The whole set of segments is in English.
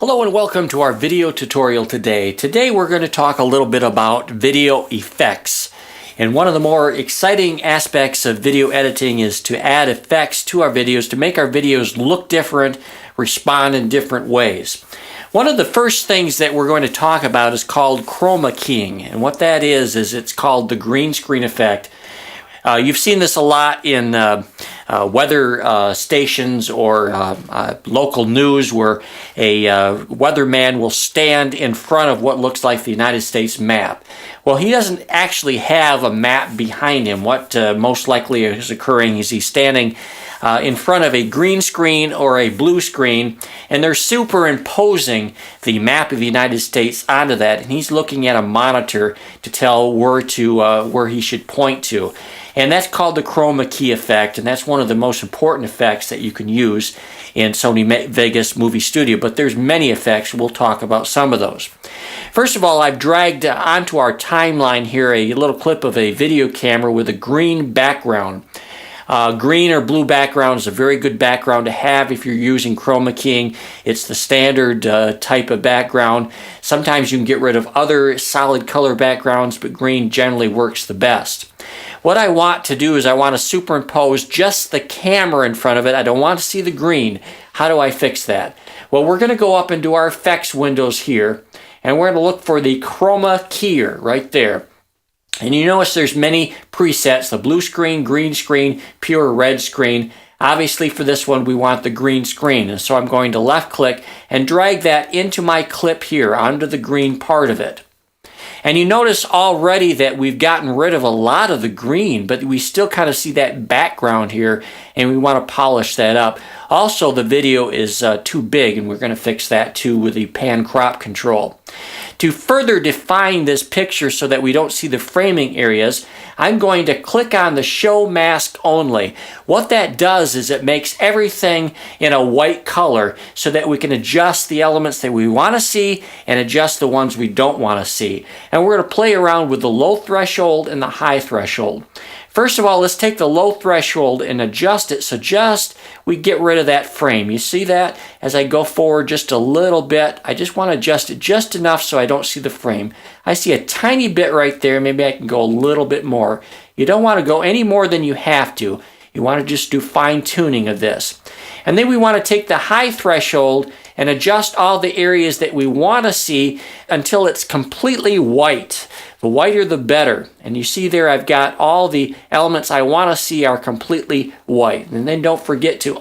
Hello and welcome to our video tutorial today. Today we're going to talk a little bit about video effects. And one of the more exciting aspects of video editing is to add effects to our videos to make our videos look different, respond in different ways. One of the first things that we're going to talk about is called chroma keying. And what that is it's called the green screen effect. You've seen this a lot in weather stations or local news where a weatherman will stand in front of what looks like the United States map. Well, he doesn't actually have a map behind him. What most likely is occurring is he's standing in front of a green screen or a blue screen, and they're superimposing the map of the United States onto that, and he's looking at a monitor to tell where he should point to. And that's called the Chroma Key effect, and that's one of the most important effects that you can use in Sony Vegas Movie Studio. But there's many effects. We'll talk about some of those. First of all, I've dragged onto our timeline here a little clip of a video camera with a green background. Green or blue background is a very good background to have if you're using chroma keying. It's the standard type of background. Sometimes you can get rid of other solid color backgrounds, but green generally works the best. What I want to do is I want to superimpose just the camera in front of it. I don't want to see the green. How do I fix that? Well, we're going to go up into our effects windows here, and we're going to look for the chroma keyer right there. And you notice there's many presets, the blue screen, green screen, pure red screen. Obviously for this one we want the green screen, and so I'm going to left click and drag that into my clip here onto the green part of it. And you notice already that we've gotten rid of a lot of the green, but we still kind of see that background here, and we want to polish that up. Also, the video is too big, and we're going to fix that too with the PanCrop control. To further define this picture so that we don't see the framing areas, I'm going to click on the Show Mask Only. What that does is it makes everything in a white color so that we can adjust the elements that we want to see and adjust the ones we don't want to see. And we're going to play around with the low threshold and the high threshold. First of all, let's take the low threshold and adjust it so just we get rid of that frame. You see that? As I go forward just a little bit, I just want to adjust it just enough so I don't see the frame. I see a tiny bit right there. Maybe I can go a little bit more. You don't want to go any more than you have to. You want to just do fine tuning of this. And then we want to take the high threshold and adjust all the areas that we want to see until it's completely white. The whiter the better. And you see there I've got all the elements I want to see are completely white. And then don't forget to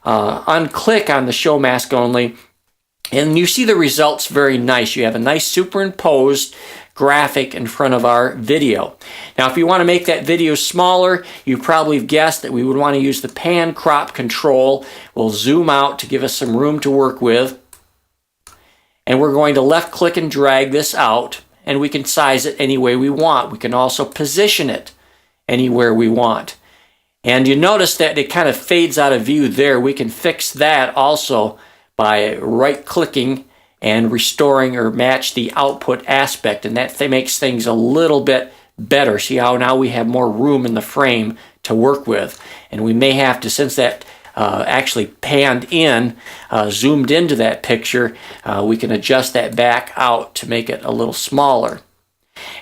unclick on the Show Mask Only. And you see the results very nice. You have a nice superimposed graphic in front of our video. Now if you want to make that video smaller, you probably guessed that we would want to use the PanCrop control. We'll zoom out to give us some room to work with. And we're going to left click and drag this out, and we can size it any way we want. We can also position it anywhere we want. And you notice that it kind of fades out of view there. We can fix that also by right clicking and restoring or match the output aspect, and that makes things a little bit better. See how now we have more room in the frame to work with, and we may have to, since that actually panned in, zoomed into that picture, we can adjust that back out to make it a little smaller.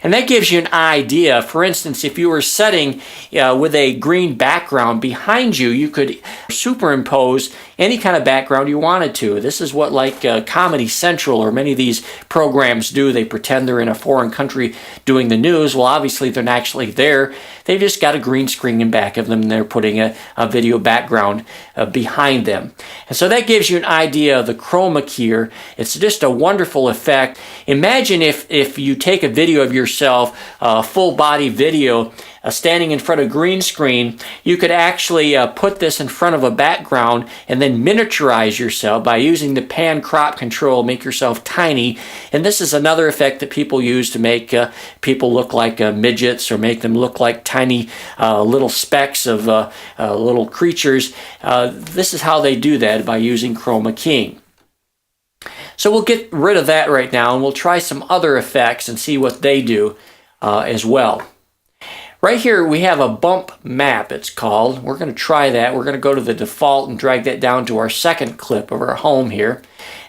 And that gives you an idea. For instance, if you were setting with a green background behind you, you could superimpose any kind of background you wanted to. This is what like Comedy Central or many of these programs do. They pretend they're in a foreign country doing the news. Well, obviously they're not actually there. They've just got a green screen in back of them, and they're putting a video background behind them. And so that gives you an idea of the chroma keyer. It's just a wonderful effect. Imagine if you take a video of yourself, full body video, standing in front of a green screen, you could actually put this in front of a background and then miniaturize yourself by using the PanCrop control, make yourself tiny. And this is another effect that people use to make people look like midgets or make them look like tiny little specks of little creatures. This is how they do that, by using chroma keying. So we'll get rid of that right now, and we'll try some other effects and see what they do as well. Right here we have a bump map, it's called. We're going to try that. We're going to go to the default and drag that down to our second clip of our home here.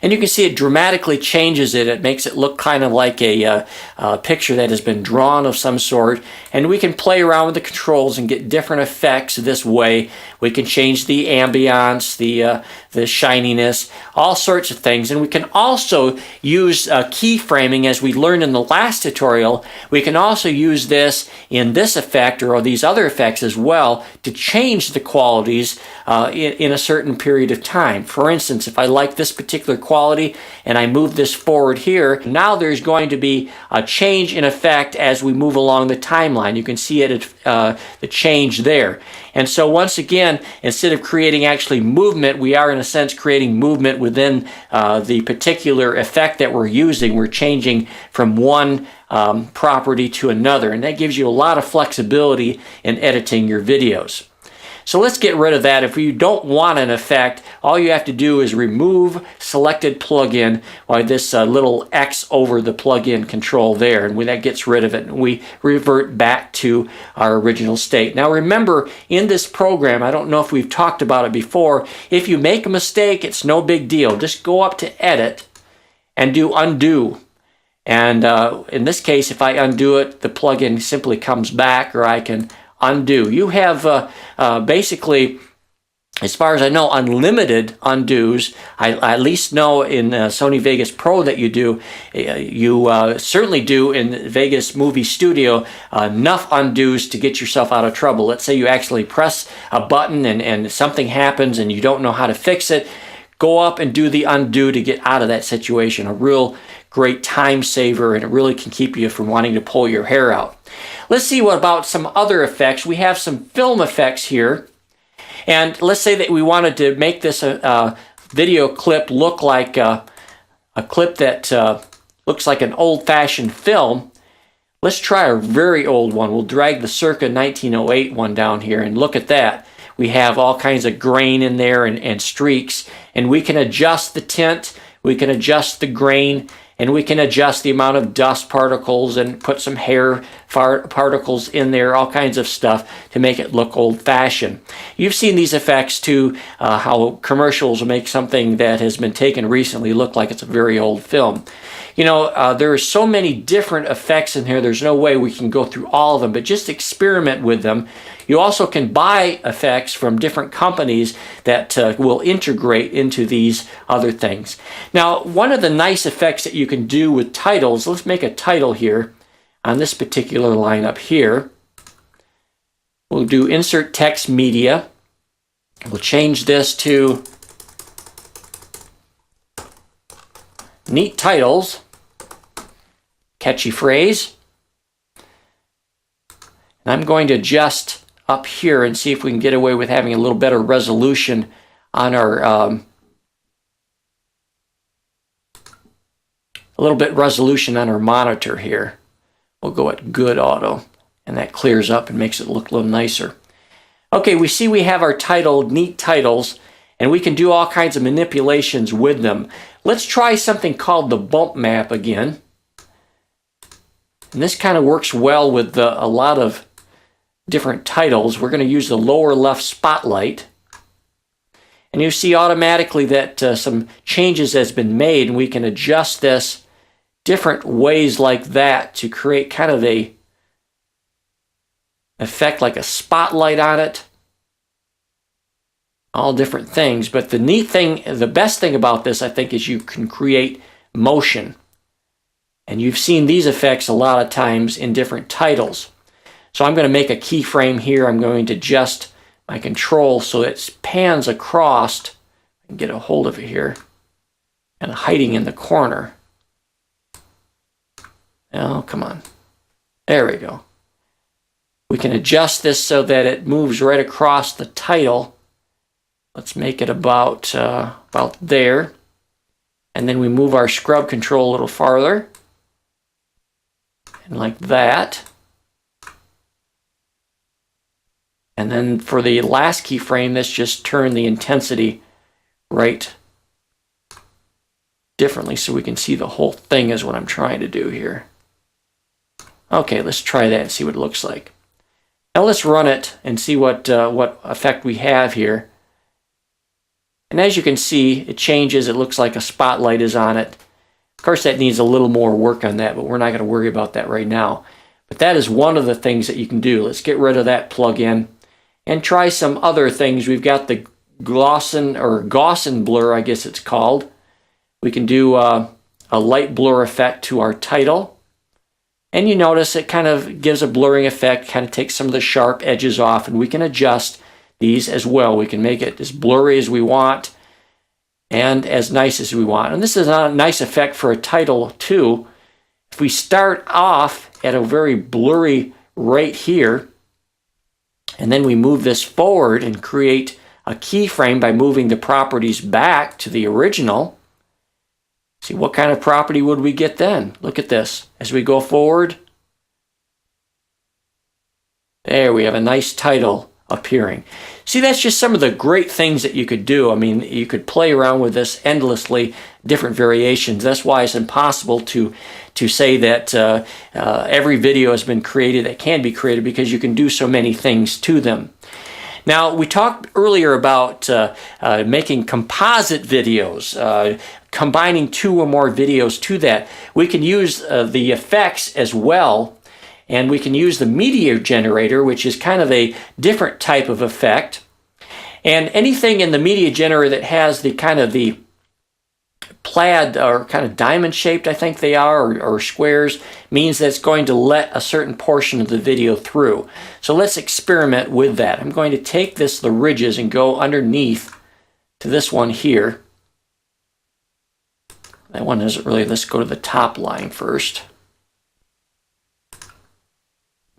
And you can see it dramatically changes it. It makes it look kind of like a picture that has been drawn of some sort. And we can play around with the controls and get different effects this way. We can change the ambiance, the shininess, all sorts of things. And we can also use keyframing, as we learned in the last tutorial. We can also use this in this effect or these other effects as well to change the qualities in a certain period of time. For instance, if I like this particular quality and I move this forward here, now there's going to be a change in effect as we move along the timeline. You can see it, the change there. And so once again, instead of creating actually movement, we are in a sense creating movement within the particular effect that we're using. We're changing from one property to another, and that gives you a lot of flexibility in editing your videos. So let's get rid of that. If you don't want an effect, all you have to do is remove selected plugin by this little X over the plugin control there, and when that gets rid of it, we revert back to our original state. Now remember, in this program, I don't know if we've talked about it before, if you make a mistake, it's no big deal. Just go up to Edit and do Undo. And in this case, if I undo it, the plugin simply comes back, or I can undo. You have basically, as far as I know, unlimited undos. I at least know in Sony Vegas Pro that you do. You certainly do in Vegas Movie Studio enough undos to get yourself out of trouble. Let's say you actually press a button and something happens and you don't know how to fix it. Go up and do the undo to get out of that situation. A real great time saver, and it really can keep you from wanting to pull your hair out. Let's see what about some other effects. We have some film effects here, and let's say that we wanted to make this video clip look like a clip that looks like an old-fashioned film. Let's try a very old one. We'll drag the circa 1908 one down here, and look at that. We have all kinds of grain in there and streaks, and we can adjust the tint, we can adjust the grain, and we can adjust the amount of dust particles and put some hair particles in there, all kinds of stuff to make it look old-fashioned. You've seen these effects too, how commercials make something that has been taken recently look like it's a very old film. You know, there are so many different effects in here, there's no way we can go through all of them, but just experiment with them. You also can buy effects from different companies that will integrate into these other things. Now, one of the nice effects that you can do with titles, let's make a title here on this particular line up here. We'll do Insert Text Media. We'll change this to Neat Titles, Catchy Phrase. And I'm going to adjust up here and see if we can get away with having a little better resolution on our monitor here. We'll go at Good Auto, and that clears up and makes it look a little nicer. Okay, we see we have our title, Neat Titles, and we can do all kinds of manipulations with them. Let's try something called the bump map again. And this kind of works well with a lot of different titles. We're going to use the lower left spotlight, and you see automatically that some changes has been made, and we can adjust this different ways like that to create kind of a effect like a spotlight on it. All different things, but the best thing about this, I think, is you can create motion, and you've seen these effects a lot of times in different titles. So I'm going to make a keyframe here. I'm going to adjust my control so it pans across and get a hold of it here and hiding in the corner. Oh, come on. There we go. We can adjust this so that it moves right across the title. Let's make it about there. And then we move our scrub control a little farther. And like that. And then for the last keyframe, let's just turn the intensity right differently so we can see the whole thing is what I'm trying to do here. Okay, let's try that and see what it looks like. Now let's run it and see what effect we have here. And as you can see, it changes. It looks like a spotlight is on it. Of course, that needs a little more work on that, but we're not going to worry about that right now. But that is one of the things that you can do. Let's get rid of that plug-in and try some other things. We've got the Gaussian blur, I guess it's called. We can do a light blur effect to our title. And you notice it kind of gives a blurring effect, kind of takes some of the sharp edges off, and we can adjust these as well. We can make it as blurry as we want and as nice as we want. And this is a nice effect for a title too. If we start off at a very blurry rate here, and then we move this forward and create a keyframe by moving the properties back to the original, see what kind of property would we get then? Look at this. As we go forward, there we have a nice title appearing. See, that's just some of the great things that you could do. I mean, you could play around with this endlessly, different variations. That's why it's impossible to say that every video has been created that can be created, because you can do so many things to them. Now, we talked earlier about making composite videos, combining 2 or more videos to that. We can use the effects as well, and we can use the media generator, which is kind of a different type of effect. And anything in the media generator that has the kind of the plaid or kind of diamond shaped, I think they are, or squares, means that it's going to let a certain portion of the video through. So let's experiment with that. I'm going to take the ridges and go underneath to this one here. That one isn't really, let's go to the top line first.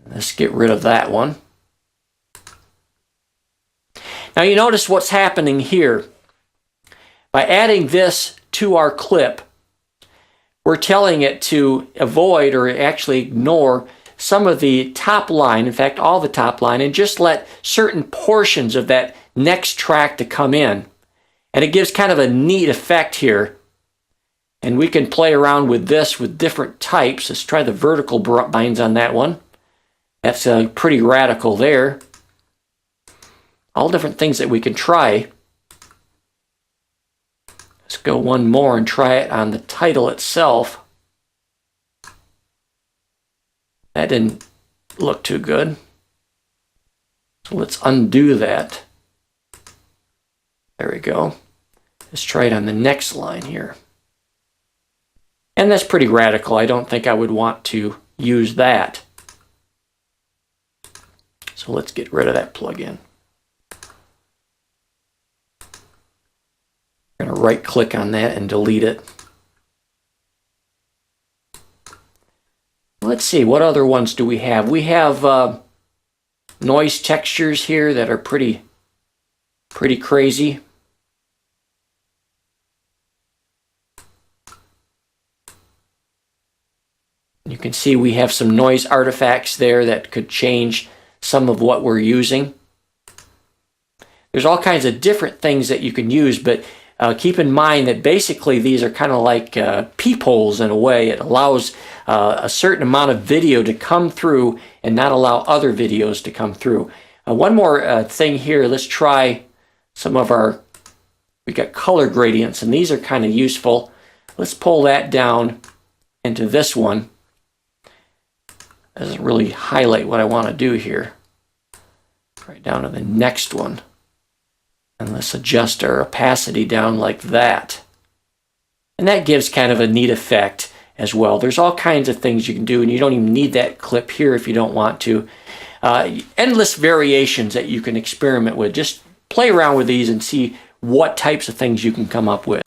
Let's get rid of that one. Now you notice what's happening here. By adding this to our clip, we're telling it to avoid or actually ignore some of the top line, in fact all the top line, and just let certain portions of that next track to come in. And it gives kind of a neat effect here. And we can play around with this with different types. Let's try the vertical binds on that one. That's pretty radical there. All different things that we can try. Let's go one more and try it on the title itself. That didn't look too good. So let's undo that. There we go. Let's try it on the next line here. And that's pretty radical. I don't think I would want to use that. So let's get rid of that plugin. I'm going to right click on that and delete it. Let's see, what other ones do we have? We have noise textures here that are pretty crazy. You can see we have some noise artifacts there that could change some of what we're using. There's all kinds of different things that you can use, but keep in mind that basically these are kind of like peepholes in a way. It allows a certain amount of video to come through and not allow other videos to come through. One more thing here, let's try some of we got color gradients, and these are kind of useful. Let's pull that down into this one. Doesn't really highlight what I want to do here. Right down to the next one. And let's adjust our opacity down like that. And that gives kind of a neat effect as well. There's all kinds of things you can do, and you don't even need that clip here if you don't want to. Endless variations that you can experiment with. Just play around with these and see what types of things you can come up with.